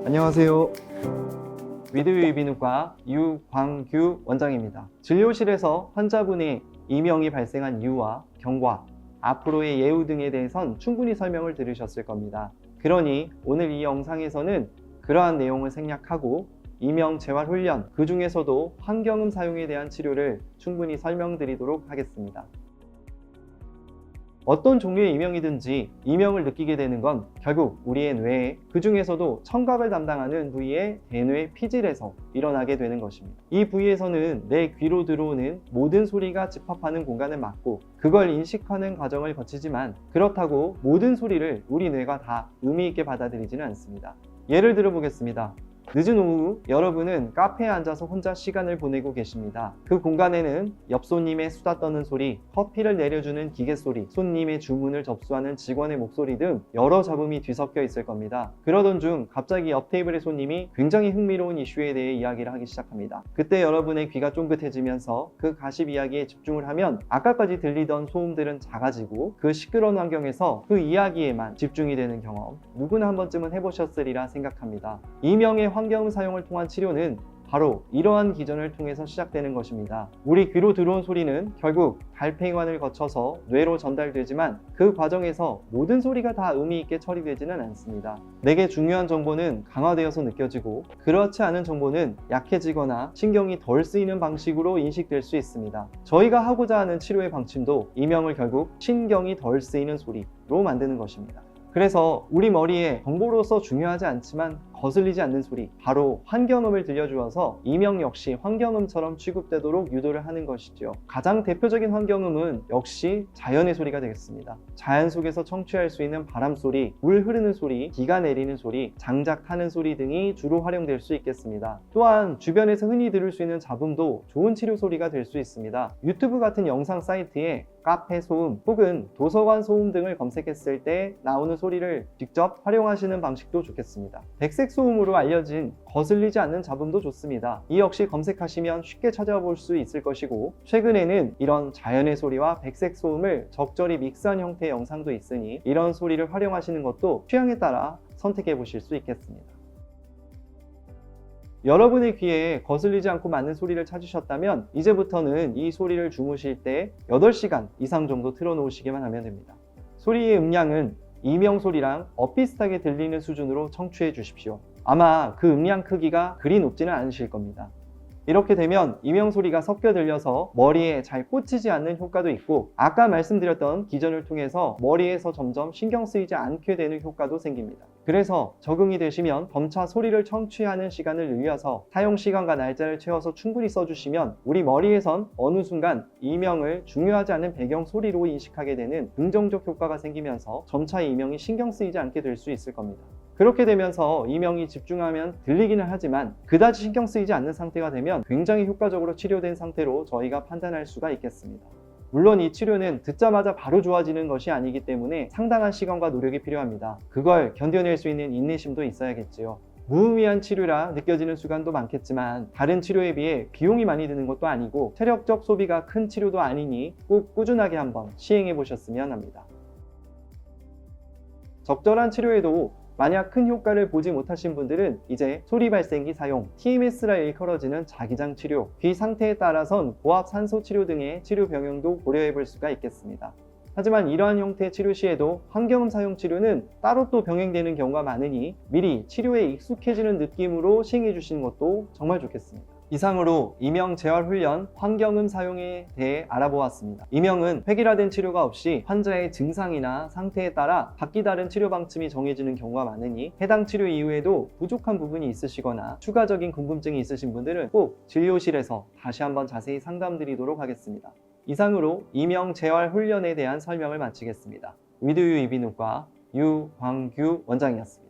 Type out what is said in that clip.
안녕하세요. 위드뷰 이비인후과 유광규 원장입니다. 진료실에서 환자분의 이명이 발생한 이유와 경과, 앞으로의 예후 등에 대해선 충분히 설명을 들으셨을 겁니다. 그러니 오늘 이 영상에서는 그러한 내용을 생략하고 이명 재활 훈련, 그 중에서도 환경음 사용에 대한 치료를 충분히 설명드리도록 하겠습니다. 어떤 종류의 이명이든지 이명을 느끼게 되는 건 결국 우리의 뇌에, 그 중에서도 청각을 담당하는 부위의 대뇌 피질에서 일어나게 되는 것입니다. 이 부위에서는 내 귀로 들어오는 모든 소리가 집합하는 공간을 막고 그걸 인식하는 과정을 거치지만, 그렇다고 모든 소리를 우리 뇌가 다 의미 있게 받아들이지는 않습니다. 예를 들어 보겠습니다. 늦은 오후 여러분은 카페에 앉아서 혼자 시간을 보내고 계십니다. 그 공간에는 옆 손님의 수다 떠는 소리, 커피를 내려주는 기계 소리, 손님의 주문을 접수하는 직원의 목소리 등 여러 잡음이 뒤섞여 있을 겁니다. 그러던 중 갑자기 옆 테이블의 손님이 굉장히 흥미로운 이슈에 대해 이야기를 하기 시작합니다. 그때 여러분의 귀가 쫑긋해지면서 그 가십 이야기에 집중을 하면 아까까지 들리던 소음들은 작아지고 그 시끄러운 환경에서 그 이야기에만 집중이 되는 경험, 누구나 한 번쯤은 해보셨으리라 생각합니다. 이명의 환경음 사용을 통한 치료는 바로 이러한 기전을 통해서 시작되는 것입니다. 우리 귀로 들어온 소리는 결국 달팽이관을 거쳐서 뇌로 전달되지만 그 과정에서 모든 소리가 다 의미 있게 처리되지는 않습니다. 내게 중요한 정보는 강화되어서 느껴지고, 그렇지 않은 정보는 약해지거나 신경이 덜 쓰이는 방식으로 인식될 수 있습니다. 저희가 하고자 하는 치료의 방침도 이명을 결국 신경이 덜 쓰이는 소리로 만드는 것입니다. 그래서 우리 머리에 정보로서 중요하지 않지만 거슬리지 않는 소리, 바로 환경음을 들려주어서 이명 역시 환경음처럼 취급되도록 유도를 하는 것이죠. 가장 대표적인 환경음은 역시 자연의 소리가 되겠습니다. 자연 속에서 청취할 수 있는 바람 소리, 물 흐르는 소리, 비가 내리는 소리, 장작 타는 소리 등이 주로 활용될 수 있겠습니다. 또한 주변에서 흔히 들을 수 있는 잡음도 좋은 치료 소리가 될 수 있습니다. 유튜브 같은 영상 사이트에 카페 소음 혹은 도서관 소음 등을 검색했을 때 나오는 소리를 직접 활용하시는 방식도 좋겠습니다. 백색 소음으로 알려진 거슬리지 않는 잡음도 좋습니다. 이 역시 검색하시면 쉽게 찾아볼 수 있을 것이고, 최근에는 이런 자연의 소리와 백색 소음을 적절히 믹스한 형태의 영상도 있으니 이런 소리를 활용하시는 것도 취향에 따라 선택해 보실 수 있겠습니다. 여러분의 귀에 거슬리지 않고 맞는 소리를 찾으셨다면 이제부터는 이 소리를 주무실 때 8시간 이상 정도 틀어놓으시기만 하면 됩니다. 소리의 음량은 이명 소리랑 엇비슷하게 들리는 수준으로 청취해 주십시오. 아마 그 음량 크기가 그리 높지는 않으실 겁니다. 이렇게 되면 이명 소리가 섞여 들려서 머리에 잘 꽂히지 않는 효과도 있고, 아까 말씀드렸던 기전을 통해서 머리에서 점점 신경 쓰이지 않게 되는 효과도 생깁니다. 그래서 적응이 되시면 점차 소리를 청취하는 시간을 늘려서 사용 시간과 날짜를 채워서 충분히 써주시면 우리 머리에선 어느 순간 이명을 중요하지 않은 배경 소리로 인식하게 되는 긍정적 효과가 생기면서 점차 이명이 신경 쓰이지 않게 될 수 있을 겁니다. 그렇게 되면서 이명이 집중하면 들리기는 하지만 그다지 신경 쓰이지 않는 상태가 되면 굉장히 효과적으로 치료된 상태로 저희가 판단할 수가 있겠습니다. 물론 이 치료는 듣자마자 바로 좋아지는 것이 아니기 때문에 상당한 시간과 노력이 필요합니다. 그걸 견뎌낼 수 있는 인내심도 있어야겠지요. 무의미한 치료라 느껴지는 순간도 많겠지만 다른 치료에 비해 비용이 많이 드는 것도 아니고 체력적 소비가 큰 치료도 아니니 꼭 꾸준하게 한번 시행해 보셨으면 합니다. 적절한 치료에도 만약 큰 효과를 보지 못하신 분들은 이제 소리 발생기 사용, TMS라 일컬어지는 자기장 치료, 귀 상태에 따라선 고압 산소 치료 등의 치료 병용도 고려해 볼 수가 있겠습니다. 하지만 이러한 형태의 치료 시에도 환경음 사용 치료는 따로 또 병행되는 경우가 많으니 미리 치료에 익숙해지는 느낌으로 시행해 주시는 것도 정말 좋겠습니다. 이상으로 이명 재활 훈련 환경음 사용에 대해 알아보았습니다. 이명은 획일화된 치료가 없이 환자의 증상이나 상태에 따라 각기 다른 치료 방침이 정해지는 경우가 많으니 해당 치료 이후에도 부족한 부분이 있으시거나 추가적인 궁금증이 있으신 분들은 꼭 진료실에서 다시 한번 자세히 상담드리도록 하겠습니다. 이상으로 이명 재활 훈련에 대한 설명을 마치겠습니다. 위드뷰 이비인후과 유광규 원장이었습니다.